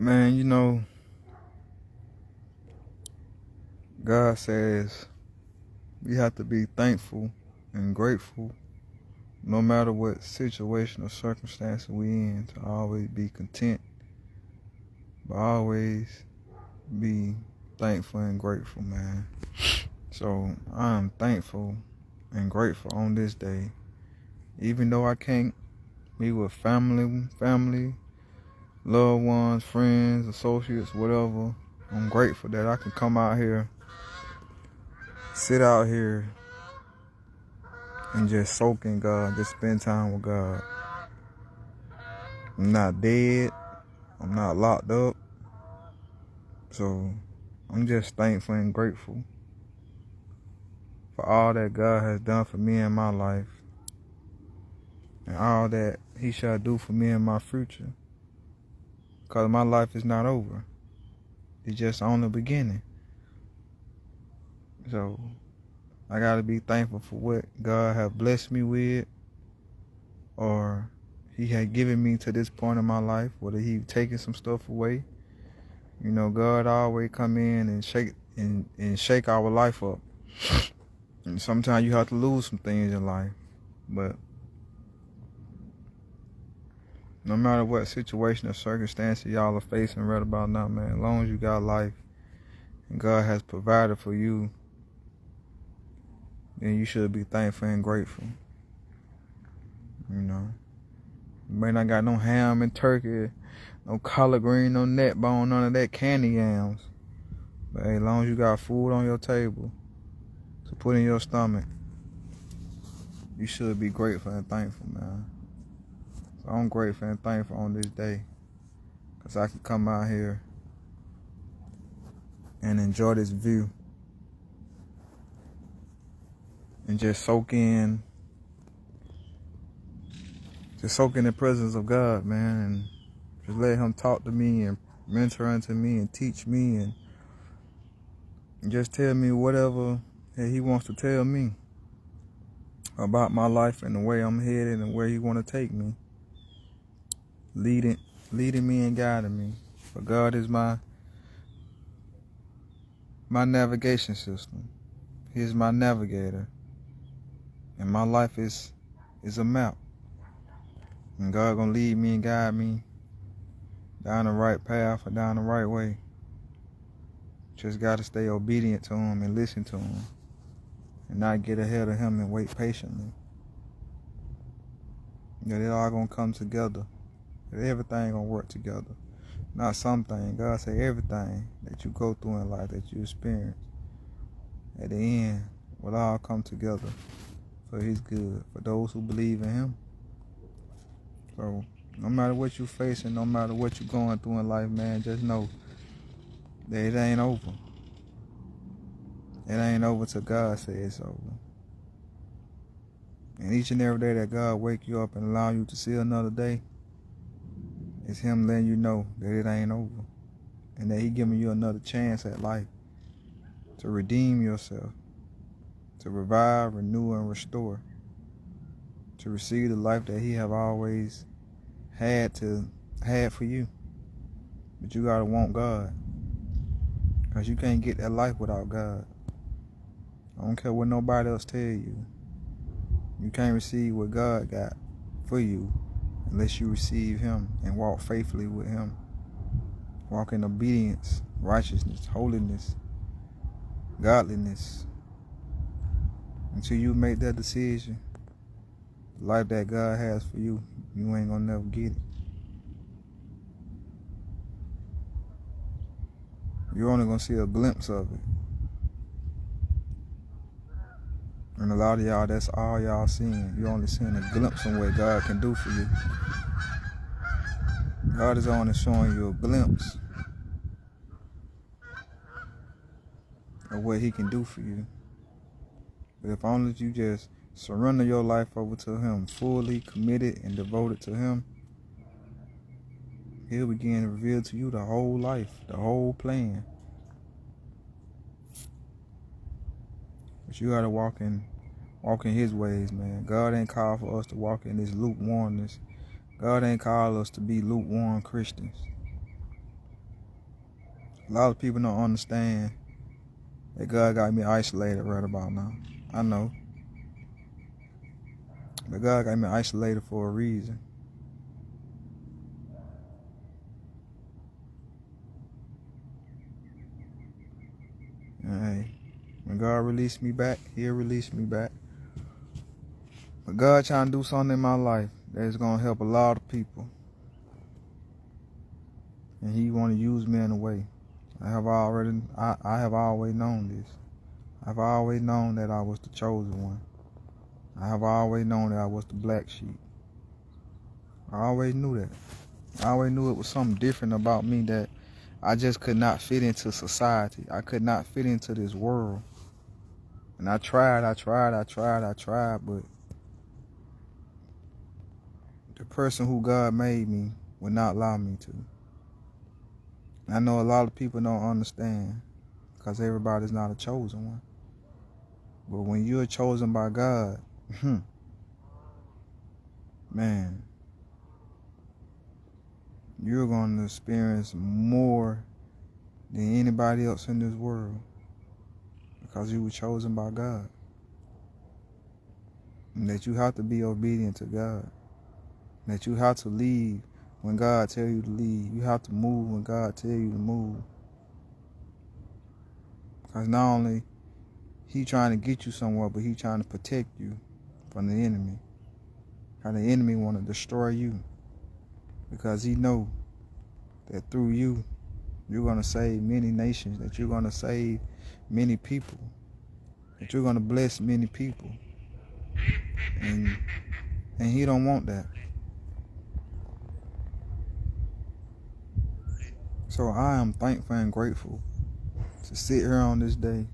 Man, God says we have to be thankful and grateful no matter what situation or circumstance we in, to always be content, but always be thankful and grateful, man. So I'm thankful and grateful on this day. Even though I can't be with family, loved ones, friends, associates, whatever, I'm grateful that I can come out here, sit out here, and just soak in God, just spend time with God. I'm not dead. I'm not locked up. So I'm just thankful and grateful for all that God has done for me in my life and all that He shall do for me in my future. Because my life is not over. It's just on the beginning. So I got to be thankful for what God has blessed me with, or He had given me to this point in my life, whether He taking some stuff away. God always come in and shake our life up. And sometimes you have to lose some things in life. But no matter what situation or circumstance y'all are facing right about now, man, as long as you got life and God has provided for you, then you should be thankful and grateful. You may not got no ham and turkey, no collard green, no neck bone, none of that candy yams. But hey, as long as you got food on your table to put in your stomach, you should be grateful and thankful, man. So I'm grateful and thankful on this day, because I can come out here and enjoy this view and just soak in the presence of God, man, and just let Him talk to me and mentor unto me and teach me and just tell me whatever that He wants to tell me about my life and the way I'm headed and where He want to take me, leading me and guiding me. For God is my navigation system. He is my navigator, and my life is a map. And God gonna lead me and guide me down the right path or down the right way. Just gotta stay obedient to Him and listen to Him, and not get ahead of Him and wait patiently. It all gonna come together. Everything gonna work together. Not something. God say everything that you go through in life, that you experience, at the end will all come together for His good, for those who believe in Him. So no matter what you're facing, no matter what you're going through in life, man, just know that it ain't over. It ain't over till God says it's over. And each and every day that God wake you up and allow you to see another day, it's Him letting you know that it ain't over, and that He giving you another chance at life to redeem yourself, to revive, renew, and restore, to receive the life that He have always had for you. But you gotta want God, because you can't get that life without God. I don't care what nobody else tell you. You can't receive what God got for you unless you receive Him and walk faithfully with Him. Walk in obedience, righteousness, holiness, godliness. Until you make that decision, the life that God has for you, you ain't gonna never get it. You're only gonna see a glimpse of it. And a lot of y'all, that's all y'all seeing. You're only seeing a glimpse of what God can do for you. God is only showing you a glimpse of what He can do for you. But if only you just surrender your life over to Him, fully committed and devoted to Him, He'll begin to reveal to you the whole life, the whole plan. But you gotta walk in His ways, man. God ain't called for us to walk in this lukewarmness. God ain't called us to be lukewarm Christians. A lot of people don't understand that God got me isolated right about now. I know. But God got me isolated for a reason. And hey, when God released me back, He'll release me back. But God trying to do something in my life that is going to help a lot of people. And He want to use me in a way. I have always known this. I've always known that I was the chosen one. I have always known that I was the black sheep. I always knew that. I always knew it was something different about me, that I just could not fit into society. I could not fit into this world. And I tried, but the person who God made me would not allow me to. And I know a lot of people don't understand, because everybody's not a chosen one. But when you're chosen by God, man, you're going to experience more than anybody else in this world, because you were chosen by God. And that you have to be obedient to God. And that you have to leave when God tells you to leave. You have to move when God tells you to move. Because not only He trying to get you somewhere, but He trying to protect you from the enemy. How the enemy want to destroy you. Because He know that through you, you're going to save many nations. That you're going to save many people. That you're going to bless many people. And He don't want that. So I am thankful and grateful to sit here on this day,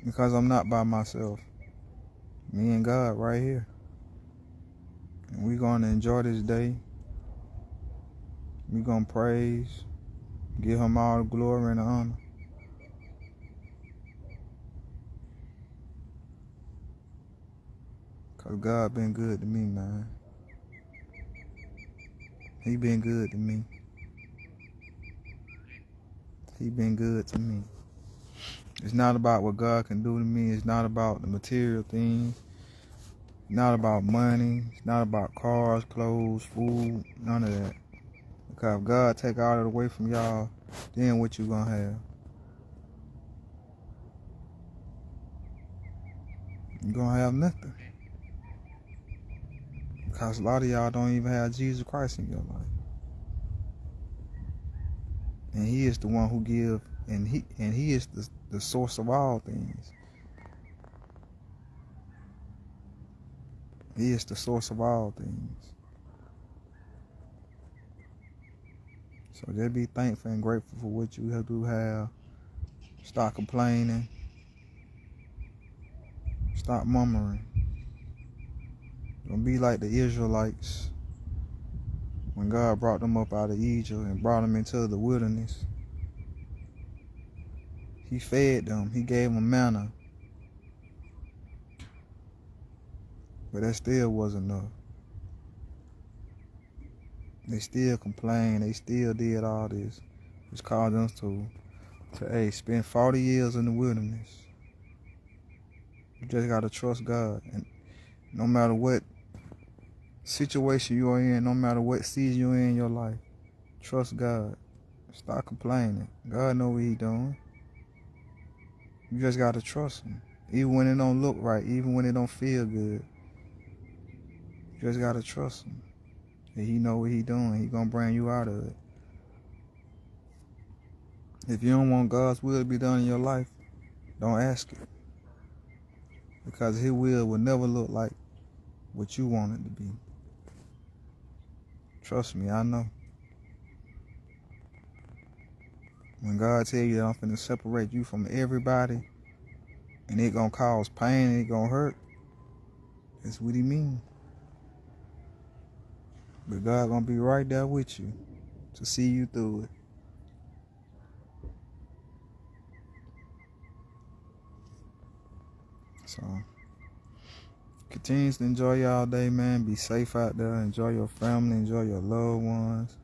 because I'm not by myself. Me and God right here. And we're going to enjoy this day. We're going to praise, give Him all the glory and the honor. Because God been good to me, man. He been good to me. He been good to me. It's not about what God can do to me. It's not about the material things. It's not about money. It's not about cars, clothes, food, none of that. Because if God take all that away from y'all, then what you gonna have? You gonna have nothing. Because a lot of y'all don't even have Jesus Christ in your life. And He is the one who gives, and He is the source of all things. He is the source of all things. So just be thankful and grateful for what you do have. Stop complaining. Stop murmuring. Don't be like the Israelites when God brought them up out of Egypt and brought them into the wilderness. He fed them. He gave them manna. But that still wasn't enough. They still complained. They still did all this, which caused them to spend 40 years in the wilderness. You just got to trust God. And no matter what situation you are in, no matter what season you're in your life, trust God. Stop complaining. God know what He doing. You just got to trust Him. Even when it don't look right, even when it don't feel good, you just got to trust Him. And He know what He doing. He going to bring you out of it. If you don't want God's will to be done in your life, don't ask it. Because His will never look like what you want it to be. Trust me, I know. When God tell you that I'm finna separate you from everybody, and it gonna cause pain and it gonna hurt, that's what He mean. But God gonna be right there with you to see you through it. So continue to enjoy y'all day, man. Be safe out there. Enjoy your family. Enjoy your loved ones.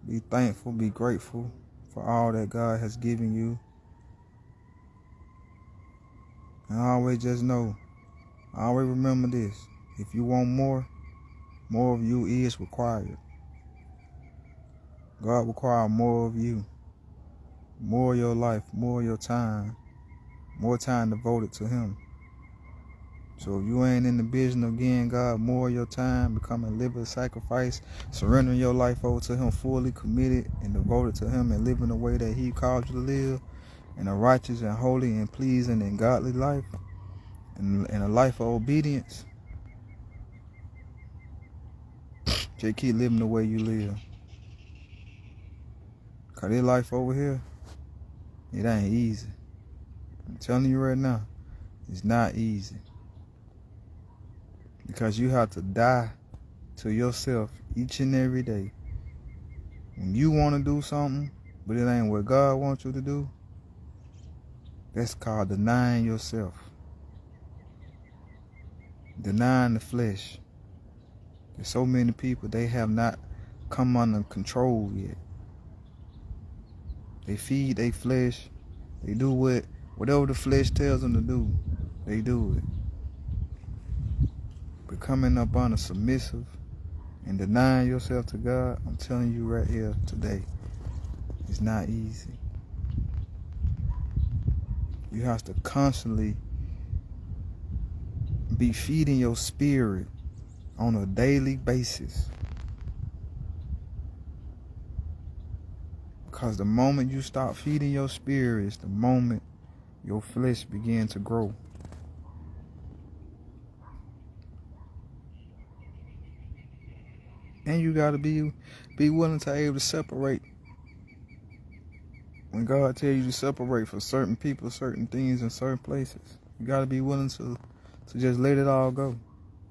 Be thankful, be grateful for all that God has given you. And always just know, always remember this. If you want more of you is required. God requires more of you. More of your life, more of your time. More time devoted to Him. So if you ain't in the business of giving God more of your time, becoming a living sacrifice, surrendering your life over to Him, fully committed and devoted to Him, and living the way that He called you to live, in a righteous and holy and pleasing and godly life, and a life of obedience, just keep living the way you live. Because this life over here, it ain't easy. I'm telling you right now, it's not easy. Because you have to die to yourself each and every day. When you want to do something, but it ain't what God wants you to do, that's called denying yourself. Denying the flesh. There's so many people, they have not come under control yet. They feed their flesh. They do whatever the flesh tells them to do, they do it. But coming up under submissive and denying yourself to God, I'm telling you right here today, it's not easy. You have to constantly be feeding your spirit on a daily basis. Because the moment you stop feeding your spirit is the moment your flesh begins to grow. And you got to be willing to able to separate. When God tells you to separate from certain people, certain things, and certain places, you got to be willing to just let it all go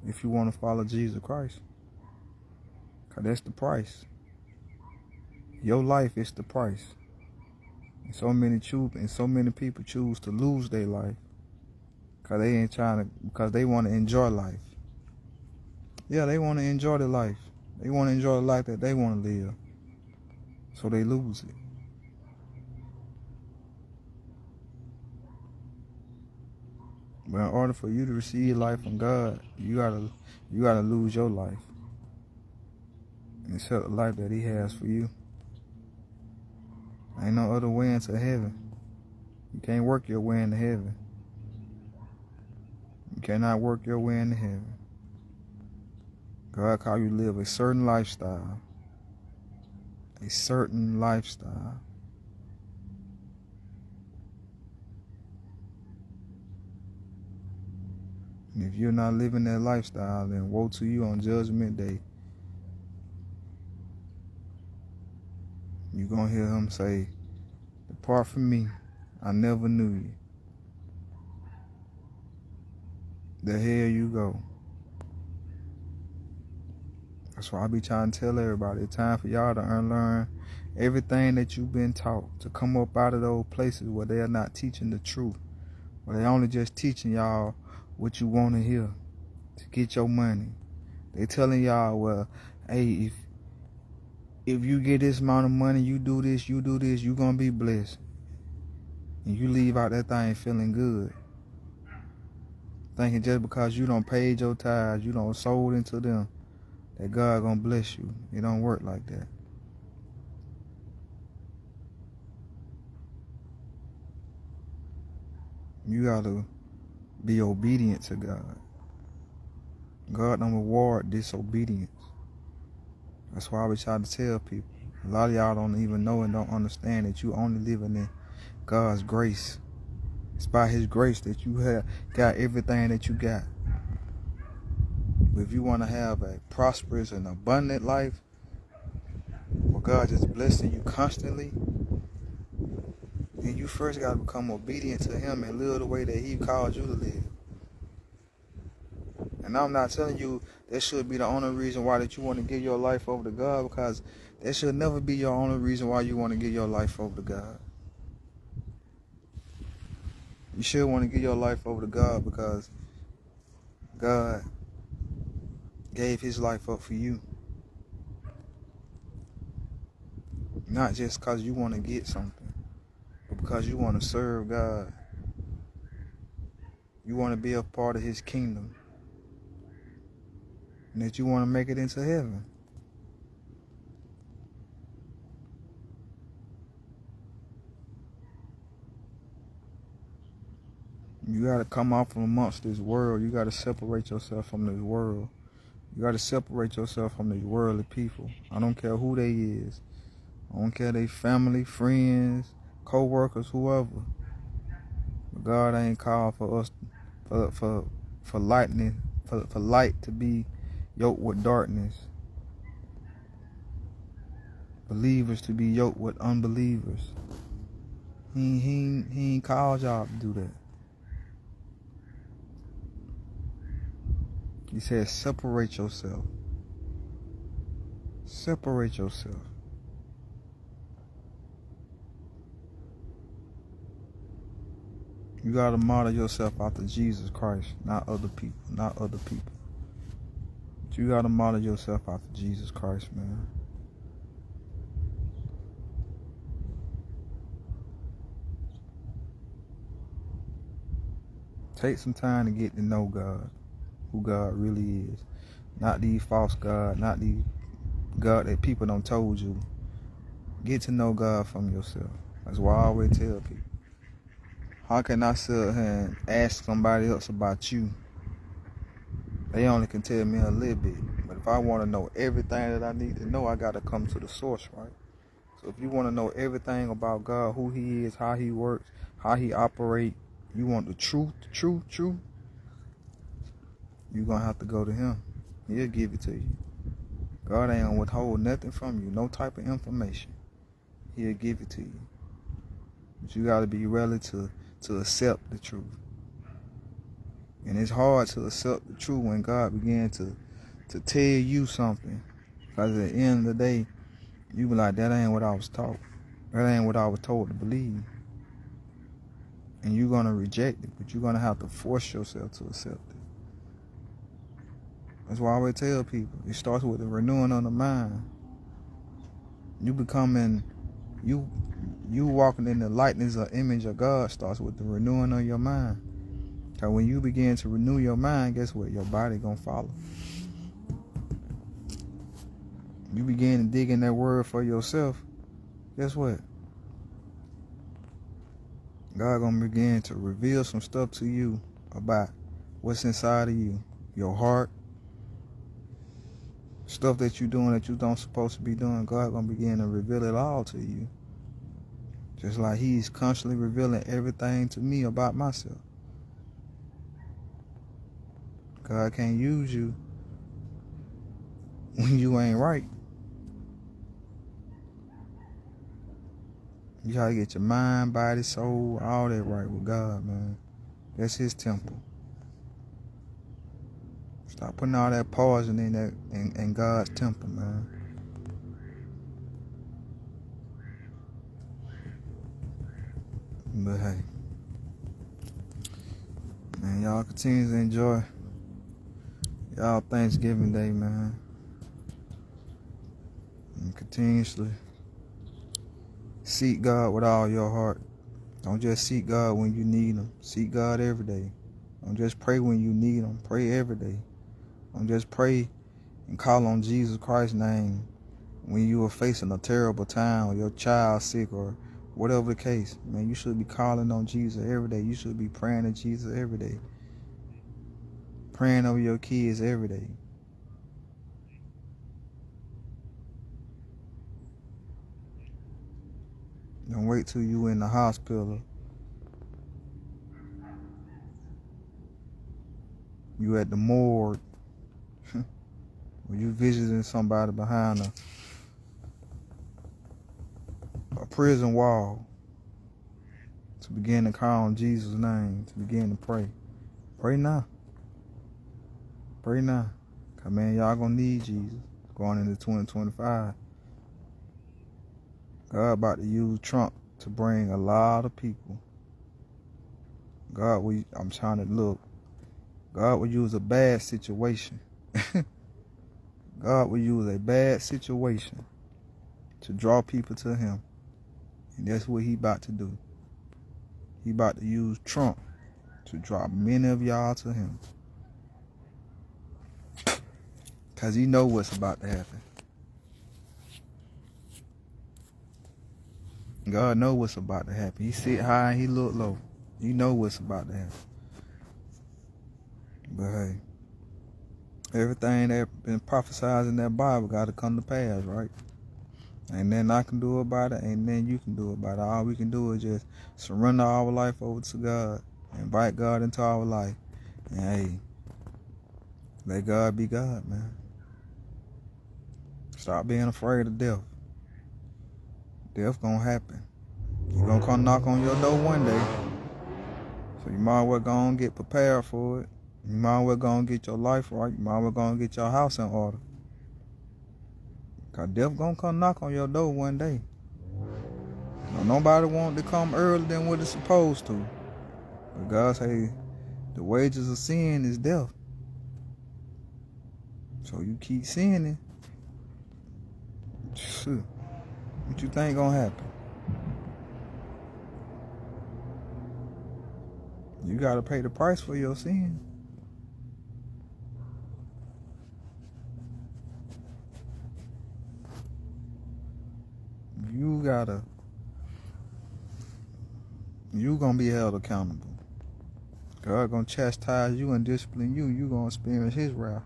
if you want to follow Jesus Christ. Because that's the price. Your life is the price. And so many people choose to lose their life because they want to enjoy life. Yeah, they want to enjoy the life. They want to enjoy the life that they want to live. So they lose it. But in order for you to receive life from God, you gotta lose your life and accept the life that He has for you. Ain't no other way into heaven. You can't work your way into heaven. You cannot work your way into heaven. God called you to live a certain lifestyle. A certain lifestyle. And if you're not living that lifestyle, then woe to you on Judgment Day. You're going to hear Him say, "Depart from me, I never knew you." The hell you go. That's why I be trying to tell everybody, it's time for y'all to unlearn everything that you've been taught, to come up out of those places where they are not teaching the truth, where they only just teaching y'all what you want to hear to get your money. They telling y'all, well, hey, if you get this amount of money, you do this, you gonna be blessed. And you leave out that thing feeling good, thinking just because you don't paid your tithes, you don't sold into them, that God gonna bless you. It don't work like that. You gotta be obedient to God. God don't reward disobedience. That's why I always try to tell people. A lot of y'all don't even know and don't understand that you only living in God's grace. It's by His grace that you have got everything that you got. But if you want to have a prosperous and abundant life, where God is blessing you constantly, then you first got to become obedient to Him and live the way that He called you to live. And I'm not telling you that should be the only reason why that you want to give your life over to God, because that should never be your only reason why you want to give your life over to God. You should want to give your life over to God because God gave His life up for you. Not just because you want to get something, but because you want to serve God. You want to be a part of his kingdom. And that you want to make it into heaven. You got to come off from amongst this world. You got to separate yourself from this world. You got to separate yourself from these worldly people. I don't care who they is. I don't care they family, friends, co-workers, whoever. But God ain't called for us for lightning, for light to be yoked with darkness. Believers to be yoked with unbelievers. He ain't called y'all to do that. He said, separate yourself. Separate yourself. You got to model yourself after Jesus Christ, not other people, not other people. But you got to model yourself after Jesus Christ, man. Take some time to get to know God, who God really is. Not these false gods, not these God that people done told you. Get to know God from yourself. That's why I always tell people. How can I sit here and ask somebody else about you? They only can tell me a little bit. But if I want to know everything that I need to know, I got to come to the source, right? So if you want to know everything about God, who he is, how he works, how he operates, you want the truth, you're going to have to go to him. He'll give it to you. God ain't gonna withhold nothing from you, no type of information. He'll give it to you. But you got to be ready to accept the truth. And it's hard to accept the truth when God began to tell you something. Because at the end of the day, you be like, that ain't what I was taught. That ain't what I was told to believe. And you're going to reject it, but you're going to have to force yourself to accept it. That's why I always tell people, it starts with the renewing of the mind. You becoming, you walking in the likeness or image of God starts with the renewing of your mind. Because when you begin to renew your mind, guess what? Your body going to follow. You begin to dig in that word for yourself, guess what? God going to begin to reveal some stuff to you about what's inside of you. Your heart. Stuff that you're doing that you don't supposed to be doing. God going to begin to reveal it all to you. Just like he's constantly revealing everything to me about myself. God can't use you when you ain't right. You gotta get your mind, body, soul, all that right with God, man. That's his temple. Stop putting all that poison in that in God's temple, man. But hey, man, y'all continue to enjoy y'all Thanksgiving Day, man. And continuously seek God with all your heart. Don't just seek God when you need him. Seek God every day. Don't just pray when you need him. Pray every day. Don't just pray and call on Jesus Christ's name when you are facing a terrible time or your child sick or whatever the case. Man, you should be calling on Jesus every day. You should be praying to Jesus every day. Praying over your kids every day. Don't wait till you in the hospital. You at the morgue. Or you visiting somebody behind a prison wall to begin to call on Jesus' name, to begin to pray. Pray now. Pray now. Cause man, y'all gonna need Jesus going into 2025. God about to use Trump to bring a lot of people. God will use a bad situation. God will use a bad situation to draw people to him. And that's what he about to do. He about to use Trump to draw many of y'all to him. Because he know what's about to happen. God know what's about to happen. He sit high and he look low. He know what's about to happen. But hey, everything that been prophesied in that Bible got to come to pass, right? Ain't nothing I can do about it. Ain't nothing you can do about it. All we can do is just surrender our life over to God. Invite God into our life. And hey, let God be God, man. Stop being afraid of death. Death gonna happen. He gonna come knock on your door one day. So you might as well go and get prepared for it. You might as well go and get your life right. You might as well go and get your house in order. Cause death gonna come knock on your door one day. Now, nobody want to come earlier than what it's supposed to. But God say the wages of sin is death. So you keep sinning. What you think gonna happen? You gotta pay the price for your sin. You gonna be held accountable. God gonna chastise you and discipline you. You gonna experience his wrath.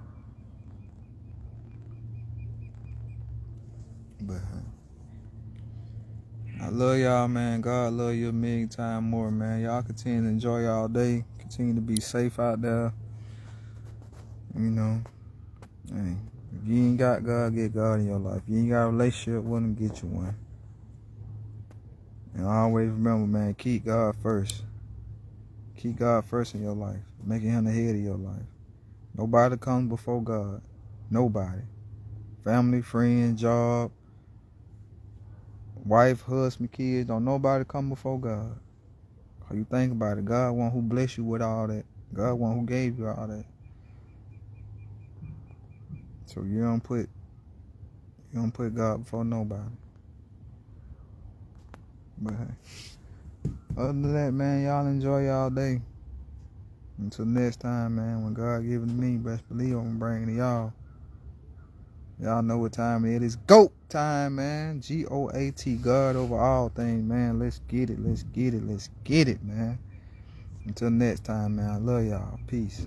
But I love y'all, man. God love you a million times more, man. Y'all continue to enjoy y'all day. Continue to be safe out there. You know, hey, if you ain't got God, get God in your life. If you ain't got a relationship with him, get you one. And always remember, man, keep God first. Keep God first in your life. Making him the head of your life. Nobody comes before God. Nobody. Family, friend, job, wife, husband, kids. Don't nobody come before God. How you think about it? God one who blessed you with all that. God one who gave you all that. So you don't put God before nobody. But hey, other than that, man, y'all enjoy y'all day. Until next time, man, when God give it to me, best believe I'm bringing it to y'all. Y'all know what time it is. GOAT time, man. G-O-A-T, God over all things, man. Let's get it, let's get it, let's get it, man. Until next time, man, I love y'all. Peace.